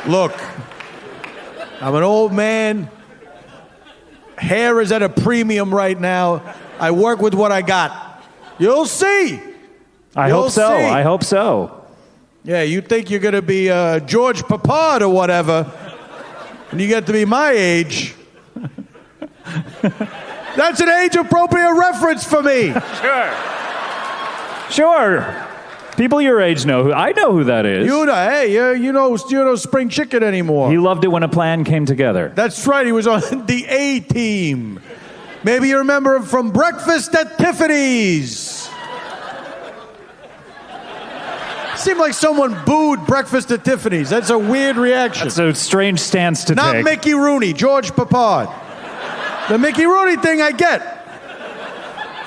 Look, I'm an old man. Hair is at a premium right now. I work with what I got. You'll see. I hope so. Yeah, you think you're going to be George Papard or whatever, and you get to be my age. That's an age-appropriate reference for me. Sure. People your age know I know who that is. You know Spring Chicken anymore. He loved it when a plan came together. That's right. He was on the A-Team. Maybe you remember him from Breakfast at Tiffany's. Seemed like someone booed Breakfast at Tiffany's. That's a weird reaction. That's a strange stance to take. Not Mickey Rooney, George Papard. The Mickey Rooney thing I get.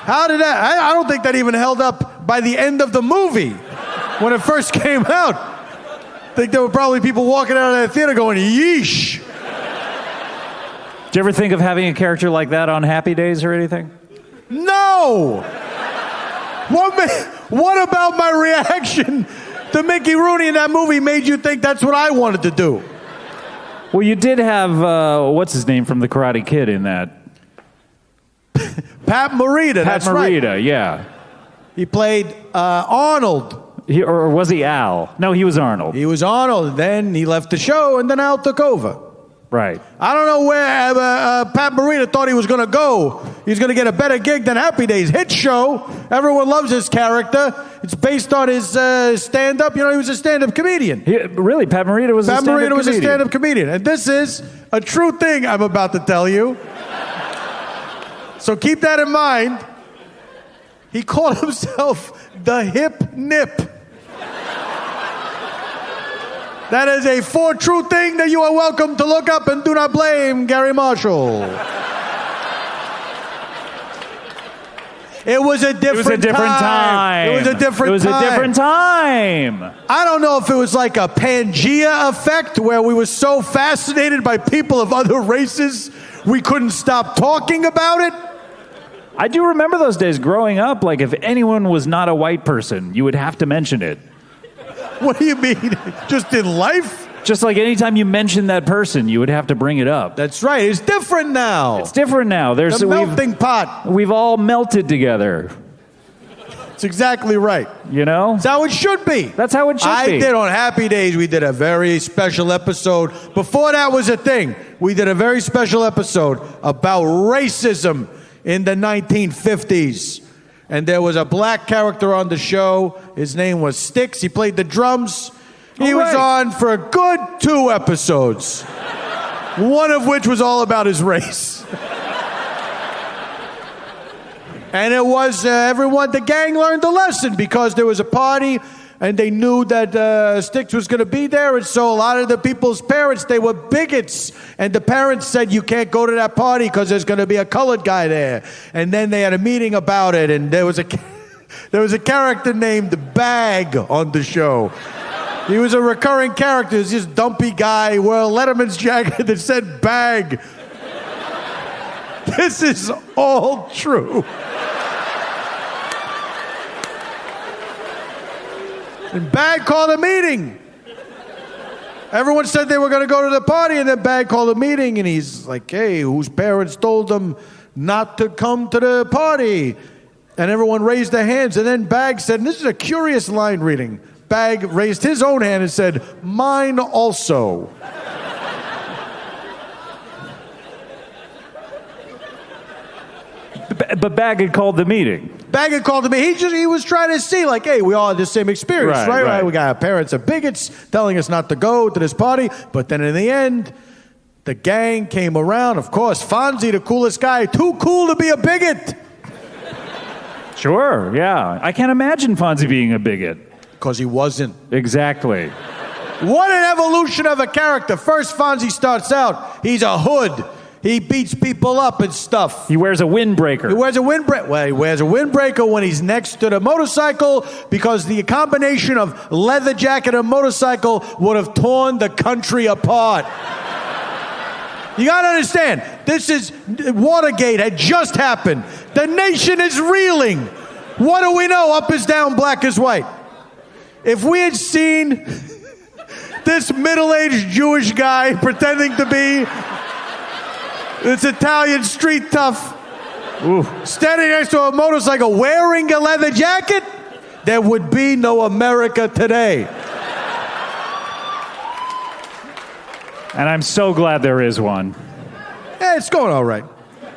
How did that? I don't think that even held up by the end of the movie when it first came out. I think there were probably people walking out of that theater going, yeesh. Did you ever think of having a character like that on Happy Days or anything? No! What about my reaction to Mickey Rooney in that movie made you think that's what I wanted to do? Well, you did have, what's his name from The Karate Kid in that? Pat Morita, that's right. Pat Morita, yeah. He played Arnold. Or was he Al? No, he was Arnold. He was Arnold. Then he left the show, and then Al took over. Right. I don't know where Pat Morita thought he was going to go. He's going to get a better gig than Happy Days. Hit show. Everyone loves his character. It's based on his stand-up. You know, he was a stand-up comedian. Really? Pat Morita was a stand-up comedian? Pat Morita was a stand-up comedian. And this is a true thing I'm about to tell you. So keep that in mind. He called himself the Hip Nip. That is a true thing that you are welcome to look up, and do not blame Garry Marshall. It was a different time. It was a different time. I don't know if it was like a Pangea effect where we were so fascinated by people of other races we couldn't stop talking about it. I do remember those days growing up. Like, if anyone was not a white person, you would have to mention it. What do you mean? Just in life? Just like anytime you mention that person, you would have to bring it up. That's right. It's different now. It's different now. There's the melting pot. We've all melted together. That's exactly right. You know? That's how it should be. That's how it should be. I did on Happy Days, we did a very special episode. Before that was a thing, we did a very special episode about racism in the 1950s. And there was a black character on the show. His name was Sticks. He played the drums. He was on for a good 2 episodes. One of which was all about his race. And it was the gang learned a lesson because there was a party and they knew that Sticks was going to be there. And so a lot of the people's parents, they were bigots. And the parents said, you can't go to that party because there's going to be a colored guy there. And then they had a meeting about it. And there was a character named Bag on the show. He was a recurring character. He was this dumpy guy, wore a Letterman's jacket that said Bag. This is all true. And Bag called a meeting. Everyone said they were going to go to the party, and then Bag called a meeting, and he's like, hey, whose parents told them not to come to the party? And everyone raised their hands, and then Bag said, and this is a curious line reading, Bag raised his own hand and said, mine also. But Bag had called the meeting. Bag had called me. He was trying to see, like, hey, we all had the same experience, right? We got our parents are bigots telling us not to go to this party. But then in the end, the gang came around. Of course, Fonzie, the coolest guy, too cool to be a bigot. Sure, yeah. I can't imagine Fonzie being a bigot. Because he wasn't. Exactly. What an evolution of a character. First, Fonzie starts out, he's a hood. He beats people up and stuff. He wears a windbreaker. He wears a windbreaker when he's next to the motorcycle because the combination of leather jacket and motorcycle would have torn the country apart. You gotta understand, Watergate had just happened. The nation is reeling. What do we know? Up is down, black is white. If we had seen this middle-aged Jewish guy pretending to be this Italian street tough. Ooh. Standing next to a motorcycle wearing a leather jacket, there would be no America today. And I'm so glad there is one. Yeah, it's going all right.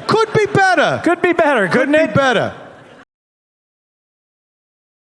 Could be better. Could be better, couldn't Could it? be better.